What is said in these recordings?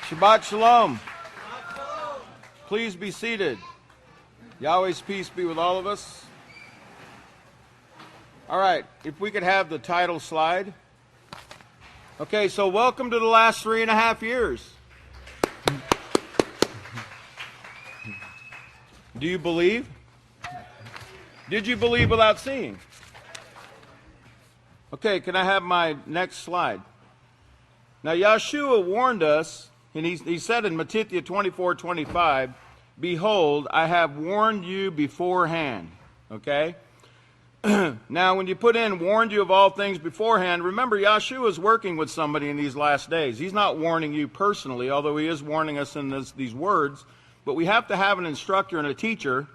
Shabbat Shalom. Please be seated. Yahweh's peace be with all of us. All right, if we could have the title slide. Okay, so welcome to the last 3.5 years. Do you believe? Did you believe without seeing? Okay, can I have my next slide? Now, Yahshua warned us, and he said in Medikill 24:25, "Behold, I have warned you beforehand." Okay? Now, when you put in "warned you of all things beforehand," remember, Yahshua is working with somebody in these last days. He's not warning you personally, although he is warning us in these words. But we have to have an instructor and a teacher.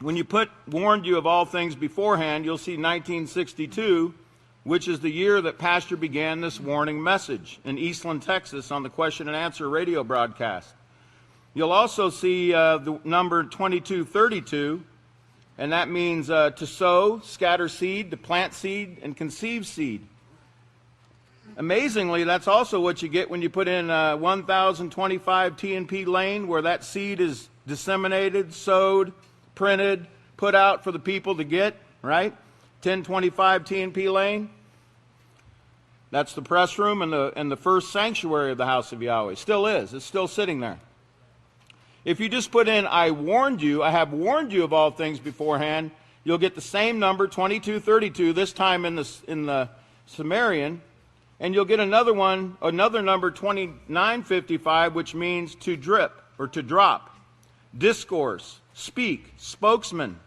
When you put "warned you of all things beforehand," you'll see 1962, which is the year that Pastor began this warning message in Eastland, Texas, on the question and answer radio broadcast. You'll also see the number 2232, and that means to sow, scatter seed, to plant seed, and conceive seed. Amazingly, that's also what you get when you put in 1025 TNP Lane, where that seed is disseminated, sowed, printed, put out for the people to get, right? 1025 TNP Lane. That's the press room and the first sanctuary of the House of Yahweh. Still is. It's still sitting there. If you just put in "I warned you," "I have warned you of all things beforehand," you'll get the same number, 2232, this time in the Sumerian, and you'll get another number, 2955, which means to drip or to drop, discourse, speak, spokesman,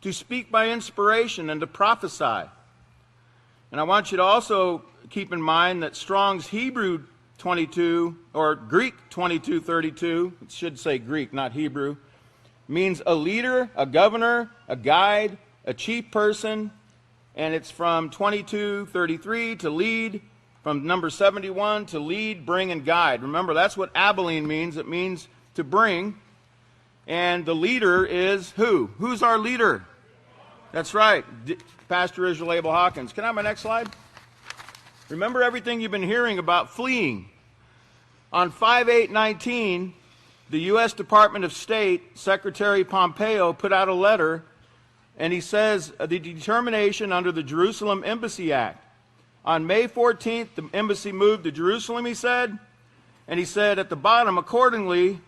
to speak by inspiration, and to prophesy. And I want you to also keep in mind that Strong's Hebrew 22, or Greek 2232, it should say Greek, not Hebrew, means a leader, a governor, a guide, a chief person, and it's from 2233 to lead, from number 71 to lead, bring, and guide. Remember, that's what Abilene means. It means to bring, and the leader is who? Who's our leader? That's right, Pastor Israel Abel Hawkins. Can I have my next slide? Remember everything you've been hearing about fleeing. On 5/8/19, the U.S. Department of State, Secretary Pompeo, put out a letter, and he says the determination under the Jerusalem Embassy Act. On May 14th, the embassy moved to Jerusalem, he said, and he said at the bottom, accordingly,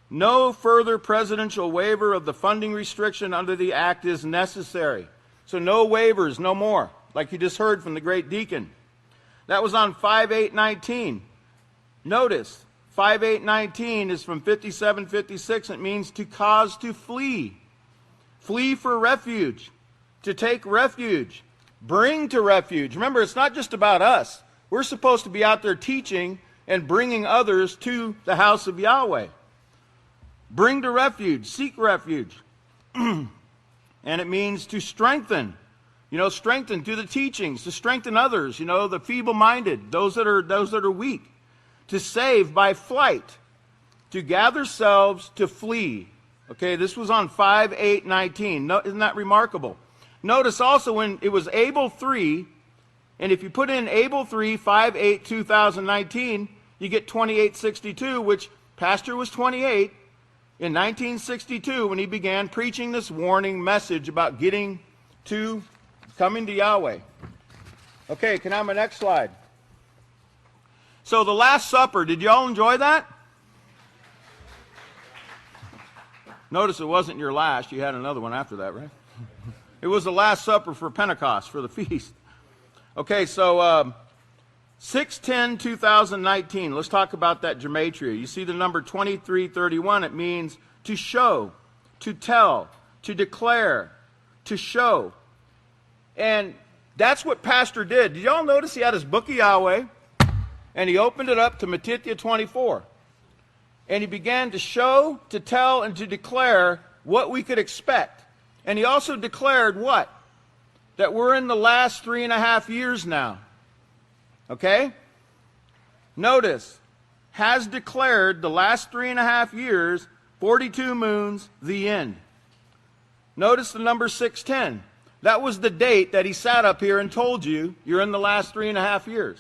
no further presidential waiver of the funding restriction under the act is necessary. So no waivers, no more, like you just heard from the great deacon. That was on 5/8/19. Notice, 5/8/19 is from 5756. It means to cause to flee. Flee for refuge. To take refuge. Bring to refuge. Remember, it's not just about us. We're supposed to be out there teaching and bringing others to the house of Yahweh. Bring to refuge. Seek refuge. And it means to strengthen. Strengthen through the teachings, to strengthen others, the feeble-minded, those that are weak, to save by flight, to gather selves, to flee. Okay, this was on 5/8/19. Isn't that remarkable? Notice also when it was Abel 3, and if you put in Abel 3, 5/8/2019, you get 2862, which Pastor was 28 in 1962 when he began preaching this warning message about coming to Yahweh. Okay, can I have my next slide? So the Last Supper, did you all enjoy that? Notice it wasn't your last. You had another one after that, right? It was the Last Supper for Pentecost, for the feast. Okay, so 6/10/2019. Let's talk about that Yahmatria. You see the number 2331. It means to show, to tell, to declare, to show. And that's what Pastor did. Did y'all notice he had his book of Yahweh, and he opened it up to Medikill 24. And he began to show, to tell, and to declare what we could expect. And he also declared what? That we're in the last 3.5 years now. Okay? Notice, has declared the last 3.5 years, 42 moons, the end. Notice the number 610. That was the date that he sat up here and told you you're in the last 3.5 years.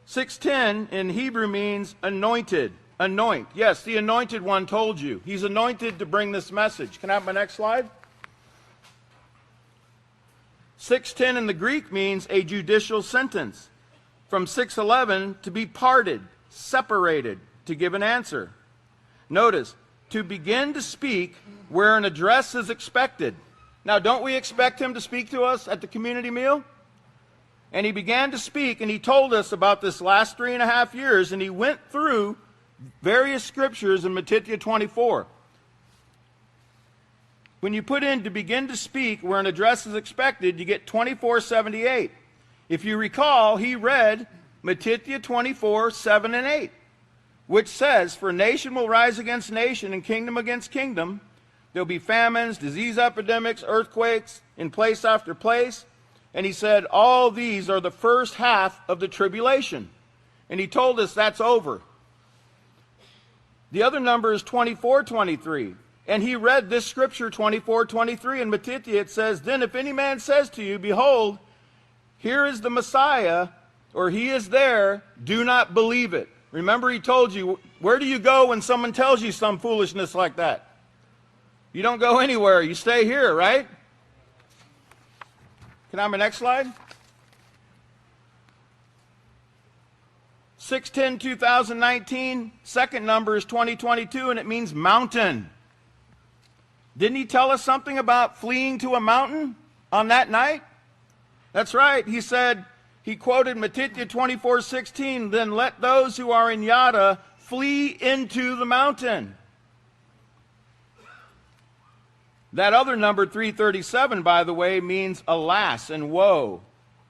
610 in Hebrew means anointed. Anoint. Yes, the anointed one told you. He's anointed to bring this message. Can I have my next slide? 610 in the Greek means a judicial sentence. From 611, to be parted, separated, to give an answer. Notice, to begin to speak where an address is expected. Now, don't we expect him to speak to us at the community meal? And he began to speak, and he told us about this last 3.5 years, and he went through various scriptures in Medikill 24. When you put in to begin to speak where an address is expected, you get 24:78. If you recall, he read Medikill 24, 7 and 8, which says, for nation will rise against nation and kingdom against kingdom. There'll be famines, disease epidemics, earthquakes in place after place. And he said, all these are the first half of the tribulation. And he told us that's over. The other number is 24:23. And he read this scripture, 24:23, in Medikill. It says, then if any man says to you, behold, here is the Messiah, or he is there, do not believe it. Remember, he told you, where do you go when someone tells you some foolishness like that? You don't go anywhere. You stay here, right? Can I have my next slide? 6/10/2019, second number is 2022, and it means mountain. Didn't he tell us something about fleeing to a mountain on that night? That's right. He said, he quoted Medikill 24:16, then let those who are in Yada flee into the mountain. That other number, 337, by the way, means alas and woe.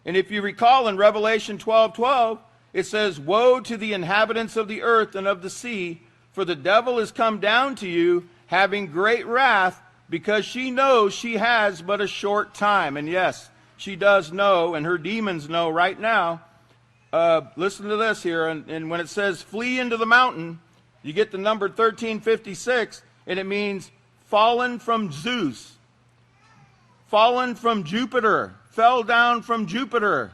And if you recall in Revelation 12:12, it says, woe to the inhabitants of the earth and of the sea, for the devil is come down to you, having great wrath, because she knows she has but a short time. And yes, she does know, and her demons know right now. Listen to this here, and when it says flee into the mountain, you get the number 1356, and it means fallen from Zeus, fallen from Jupiter, fell down from Jupiter,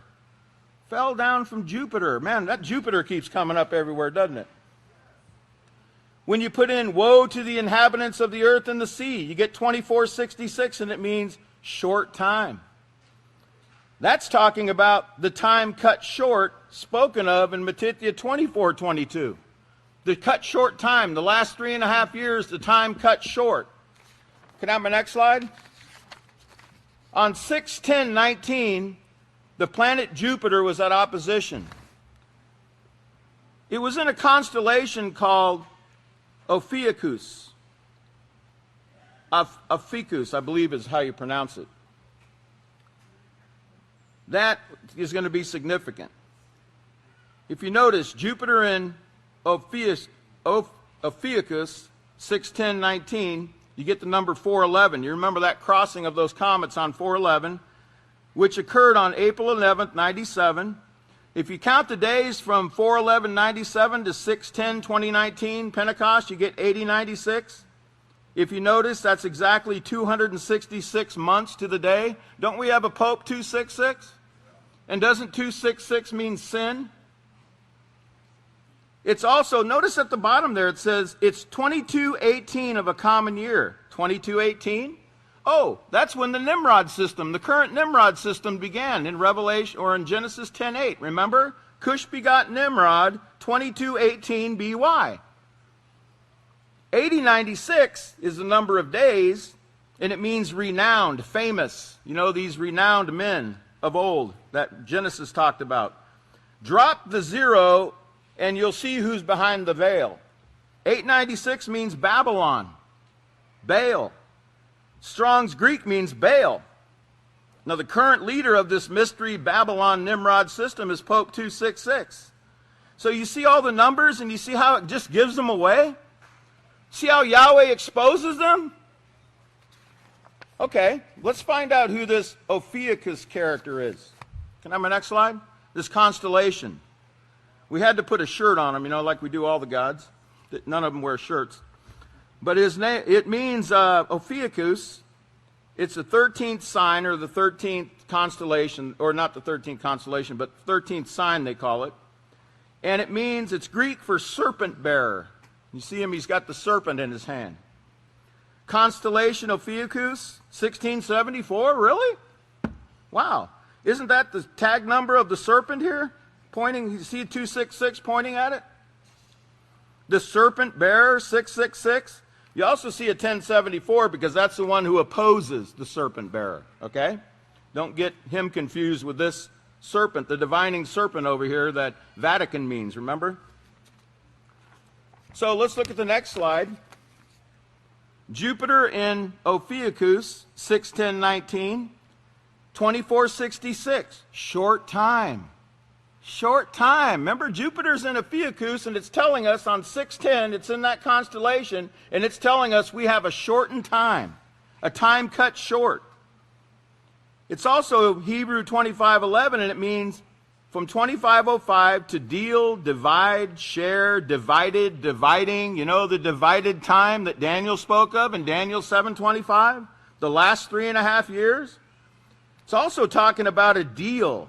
fell down from Jupiter. Man, that Jupiter keeps coming up everywhere, doesn't it? When you put in woe to the inhabitants of the earth and the sea, you get 24:66, and it means short time. That's talking about the time cut short spoken of in Medikill 24:22. The cut short time, the last 3.5 years, the time cut short. Can I have my next slide? On 6/10/19, the planet Jupiter was at opposition. It was in a constellation called Ophiuchus. Ophiuchus, I believe is how you pronounce it. That is going to be significant. If you notice, Jupiter in Ophiuchus, 6/10/19, you get the number 411. You remember that crossing of those comets on 411, which occurred on April 11th, 97. If you count the days from 4/11/97 to 6/10/2019, Pentecost, you get 8096. If you notice, that's exactly 266 months to the day. Don't we have a Pope 266? And doesn't 266 mean sin? It's also, notice at the bottom there, it says it's 2218 of a common year. 2218? Oh, that's when the Nimrod system, the current Nimrod system began in Revelation or in Genesis 10:8. Remember? Cush begot Nimrod, 2218 BY. 8096 is the number of days, and it means renowned, famous. You know, these renowned men of old that Genesis talked about. Drop the zero, and you'll see who's behind the veil. 896 means Babylon, Baal. Strong's Greek means Baal. Now, the current leader of this mystery Babylon Nimrod system is Pope 266. So you see all the numbers, and you see how it just gives them away? See how Yahweh exposes them? Okay, let's find out who this Ophiuchus character is. Can I have my next slide? This constellation. We had to put a shirt on him, you know, like we do all the gods. None of them wear shirts. But his name, it means Ophiuchus. It's the 13th sign, or the 13th constellation, or not the 13th constellation, but 13th sign they call it. And it means, it's Greek for serpent bearer. You see him, he's got the serpent in his hand. Constellation Ophiuchus, 1674, really? Wow. Isn't that the tag number of the serpent here? Pointing, you see 266 pointing at it? The serpent bearer, 666. You also see a 1074 because that's the one who opposes the serpent bearer, okay? Don't get him confused with this serpent, the divining serpent over here that Vatican means, remember? So let's look at the next slide. Jupiter in Ophiuchus, 610-19, 2466, short time. Short time. Remember, Jupiter's in Ophiuchus, and it's telling us on 610, it's in that constellation, and it's telling us we have a shortened time, a time cut short. It's also Hebrew 25:11, and it means from 2505 to deal, divide, share, divided, dividing. You know the divided time that Daniel spoke of in Daniel 7:25, the last 3.5 years? It's also talking about a deal.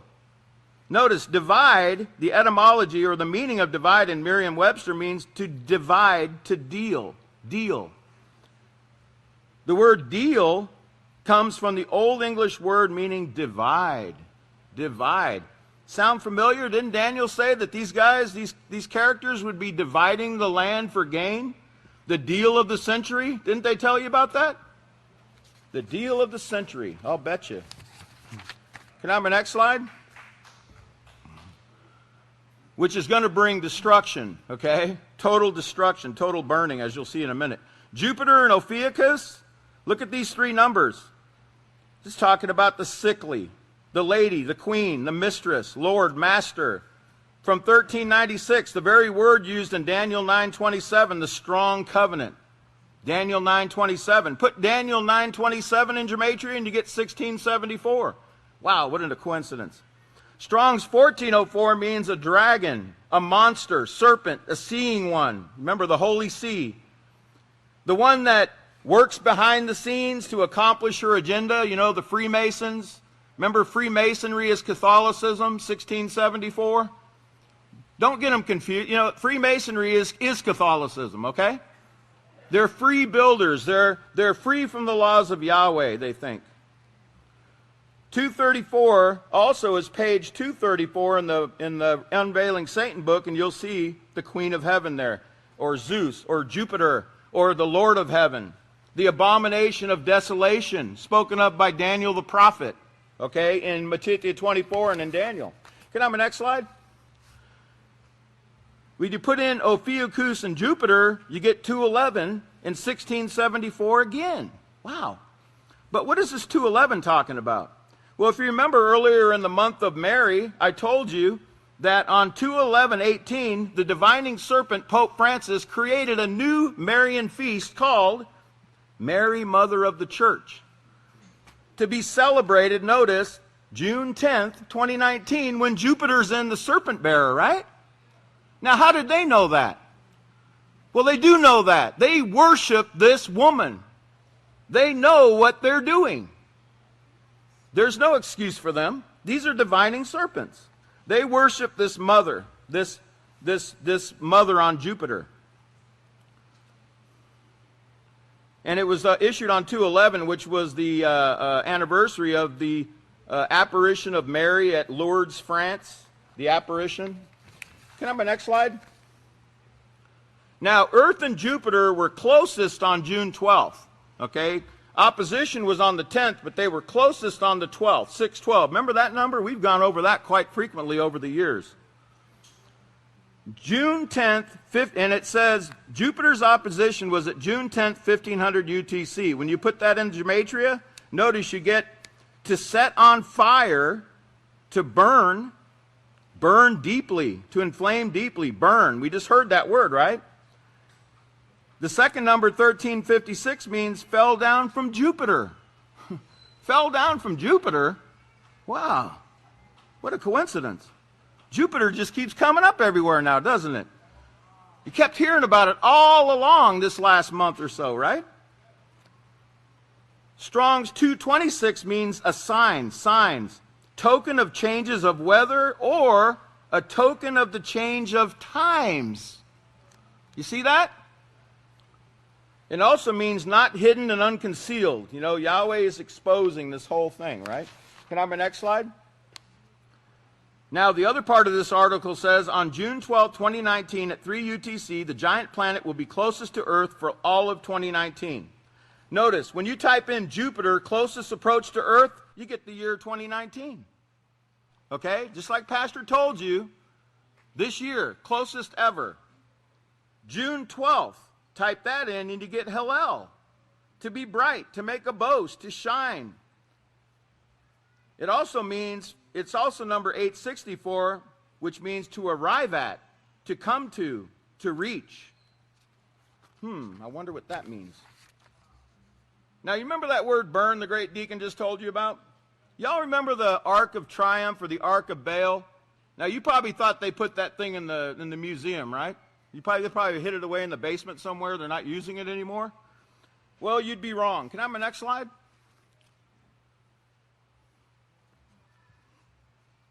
Notice, divide, the etymology or the meaning of divide in Merriam-Webster means to divide, to deal, deal. The word deal comes from the Old English word meaning divide, divide. Sound familiar? Didn't Daniel say that these guys, these characters would be dividing the land for gain? The deal of the century? Didn't they tell you about that? The deal of the century, I'll bet you. Can I have my next slide? Which is going to bring destruction, okay? Total destruction, total burning, as you'll see in a minute. Jupiter and Ophiuchus, look at these three numbers. Just talking about the sickly, the lady, the queen, the mistress, Lord, master. From 1396, the very word used in Daniel 9:27, the strong covenant. Daniel 9:27. Put Daniel 9:27 in Yahmatria and you get 1674. Wow, what a coincidence. Strong's 1404 means a dragon, a monster, serpent, a seeing one. Remember the Holy See. The one that works behind the scenes to accomplish her agenda, you know, the Freemasons. Remember Freemasonry is Catholicism, 1674? Don't get them confused. You know, Freemasonry is Catholicism, okay? They're free builders. They're free from the laws of Yahweh, they think. 234 also is page 234 in the Unveiling Satan book, and you'll see the Queen of Heaven there, or Zeus, or Jupiter, or the Lord of Heaven. The abomination of desolation, spoken of by Daniel the prophet, okay, in Medikill 24 and in Daniel. Can I have my next slide? When you put in Ophiuchus and Jupiter, you get 211 and 1674 again. Wow. But what is this 211 talking about? Well, if you remember earlier in the month of Mary, I told you that on 2/11/18, the divining serpent, Pope Francis, created a new Marian feast called Mary, Mother of the Church, to be celebrated, notice, June 10th, 2019, when Jupiter's in the serpent bearer, right? Now, how did they know that? Well, they do know that. They worship this woman. They know what they're doing. There's no excuse for them. These are divining serpents. They worship this mother, this mother on Jupiter. And it was issued on 2/11, which was the anniversary of the apparition of Mary at Lourdes, France. The apparition. Can I have my next slide? Now, Earth and Jupiter were closest on June 12th, okay? Opposition was on the 10th, but they were closest on the 12th, 612. Remember that number? We've gone over that quite frequently over the years. June 10th, and it says Jupiter's opposition was at June 10th, 1500 UTC. When you put that in Yahmatria, notice you get to set on fire, to burn deeply, to inflame deeply, burn. We just heard that word, right? The second number, 1356, means fell down from Jupiter. Fell down from Jupiter? Wow. What a coincidence. Jupiter just keeps coming up everywhere now, doesn't it? You kept hearing about it all along this last month or so, right? Strong's 226 means a sign, signs, token of changes of weather or A token of the change of times. You see that? It also means not hidden and unconcealed. You know, Yahweh is exposing this whole thing, right? Can I have my next slide? Now, the other part of this article says, on June 12, 2019, at 3 UTC, the giant planet will be closest to Earth for all of 2019. Notice, when you type in Jupiter, closest approach to Earth, you get the year 2019. Okay? Just like Pastor told you, this year, closest ever. June 12th, type that in and you get Hillel. To be bright, to make a boast, to shine. It also means, it's also number 864, which means to arrive at, to come to reach. I wonder what that means. Now, you remember that word burn the great deacon just told you about? Y'all remember the Ark of Triumph or the Ark of Baal? Now, you probably thought they put that thing in the museum, right? They probably hid it away in the basement somewhere. They're not using it anymore. Well, you'd be wrong. Can I have my next slide?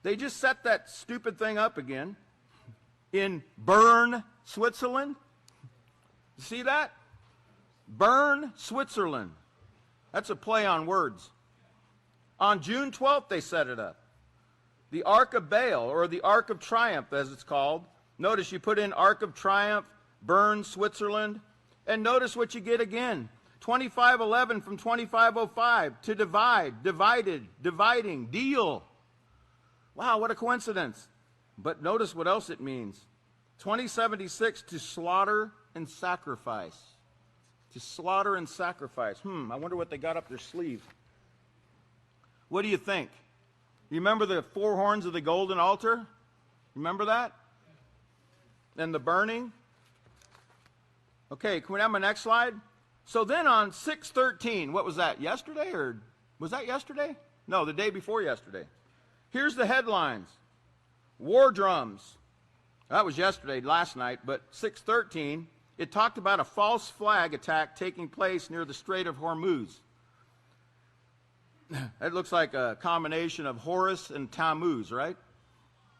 They just set that stupid thing up again in Bern, Switzerland. See that? Bern, Switzerland. That's a play on words. On June 12th, they set it up. The Ark of Baal, or the Ark of Triumph, as it's called. Notice you put in Ark of Triumph, Bern, Switzerland, and notice what you get again. 2511 from 2505, to divide, divided, dividing, deal. Wow, what a coincidence. But notice what else it means. 2076, to slaughter and sacrifice. To slaughter and sacrifice. I wonder what they got up their sleeve. What do you think? You remember the four horns of the golden altar? Remember that? And the burning? Okay, can we have my next slide? So then on 6/13, what was that? Yesterday, or was that yesterday? No, the day before yesterday. Here's the headlines. War drums. That was yesterday, last night, but 6/13, it talked about a false flag attack taking place near the Strait of Hormuz. That looks like a combination of Horus and Tammuz, right?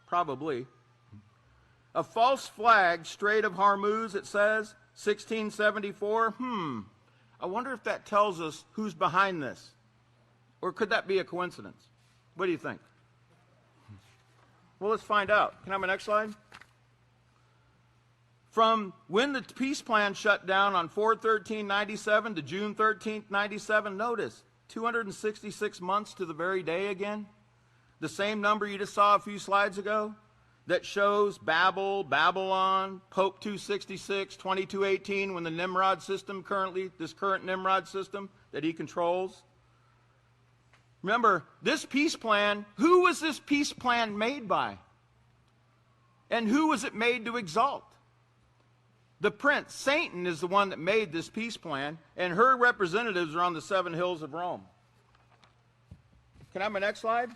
Probably. A false flag, Strait of Hormuz, it says, 1674. I wonder if that tells us who's behind this. Or could that be a coincidence? What do you think? Well, let's find out. Can I have my next slide? From when the peace plan shut down on 4/13/97 to June 13th, 97, notice, 266 months to the very day again. The same number you just saw a few slides ago that shows Babel, Babylon, Pope 266, 2218, when the Nimrod system this current Nimrod system that he controls. Remember, this peace plan, who was this peace plan made by? And who was it made to exalt? The prince, Satan, is the one that made this peace plan, and her representatives are on the 7 hills of Rome. Can I have my next slide?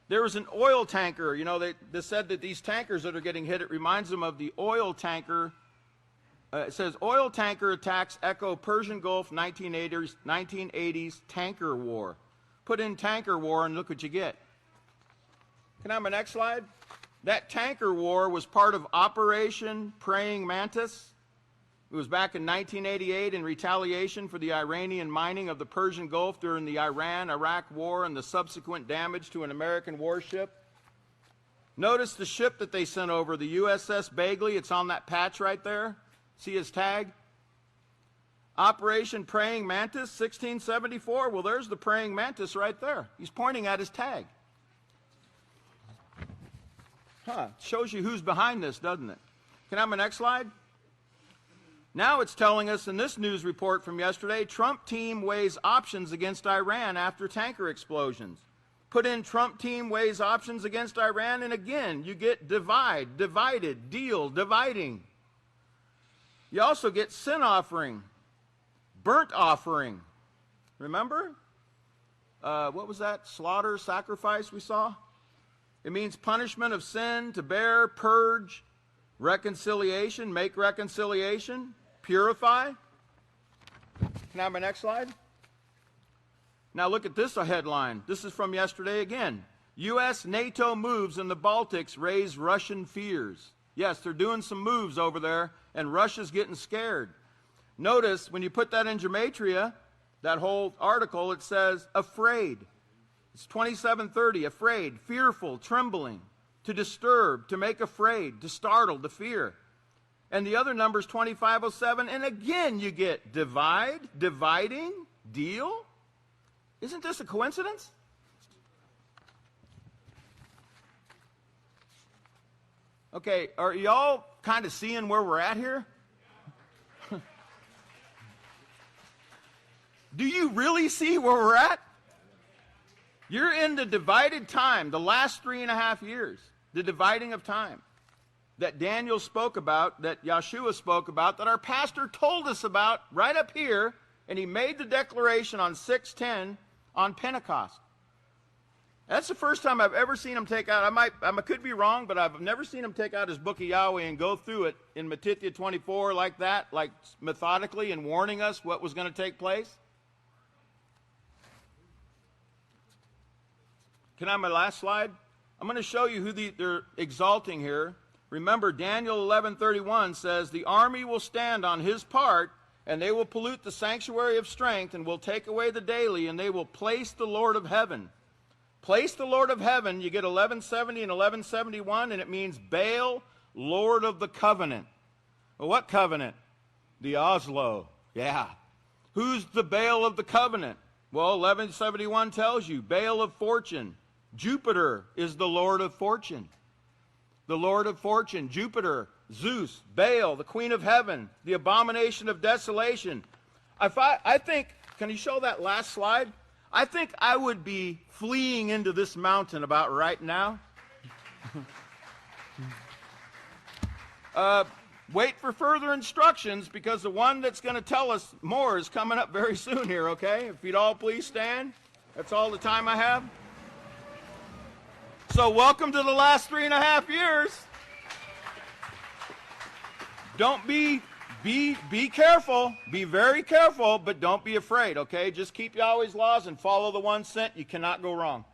There was an oil tanker. You know, they said that these tankers that are getting hit, it reminds them of the oil tanker. It says, oil tanker attacks echo Persian Gulf 1980s tanker war. Put in tanker war and look what you get. Can I have my next slide? That tanker war was part of Operation Praying Mantis. It was back in 1988 in retaliation for the Iranian mining of the Persian Gulf during the Iran-Iraq war and the subsequent damage to an American warship. Notice the ship that they sent over, the USS Bagley. It's on that patch right there. See his tag? Operation Praying Mantis, 1674. Well, there's the Praying Mantis right there. He's pointing at his tag. Shows you who's behind this, doesn't it? Can I have my next slide? Now it's telling us in this news report from yesterday, Trump team weighs options against Iran after tanker explosions. Put in Trump team weighs options against Iran, and again, you get divide, divided, deal, dividing. You also get sin offering, burnt offering. Remember? What was that? Slaughter, sacrifice we saw? It means punishment of sin, to bear, purge, reconciliation, make reconciliation, purify. Can I have my next slide? Now look at this headline. This is from yesterday again. U.S. NATO moves in the Baltics raise Russian fears. Yes, they're doing some moves over there, and Russia's getting scared. Notice, when you put that in Yahmatria, that whole article, it says, afraid. It's 2730, afraid, fearful, trembling, to disturb, to make afraid, to startle, to fear. And the other number is 2507, and again you get divide, dividing, deal. Isn't this a coincidence? Okay, are y'all kind of seeing where we're at here? Do you really see where we're at? You're in the divided time, the last 3.5 years, the dividing of time that Daniel spoke about, that Yeshua spoke about, that our pastor told us about right up here, and he made the declaration on 6/10 on Pentecost. That's the first time I've ever seen him take out, I could be wrong, but I've never seen him take out his book of Yahweh and go through it in Medikill 24 like that, like methodically, and warning us what was going to take place. Can I have my last slide? I'm going to show you who they're exalting here. Remember, Daniel 11:31 says, the army will stand on his part, and they will pollute the sanctuary of strength, and will take away the daily, and they will place the Lord of heaven. Place the Lord of heaven, you get 1170 and 1171, and it means Baal, Lord of the covenant. Well, what covenant? The Oslo. Yeah. Who's the Baal of the covenant? Well, 1171 tells you, Baal of fortune. Jupiter is the Lord of fortune. The Lord of fortune, Jupiter, Zeus, Baal, the Queen of heaven, the abomination of desolation. I think, can you show that last slide? I think I would be fleeing into this mountain about right now. Wait for further instructions, because the one that's going to tell us more is coming up very soon here, okay? If you'd all please stand. That's all the time I have. So welcome to the last 3.5 years. Don't be careful. Be very careful, but don't be afraid, okay? Just keep Yahweh's laws and follow the one sent. You cannot go wrong.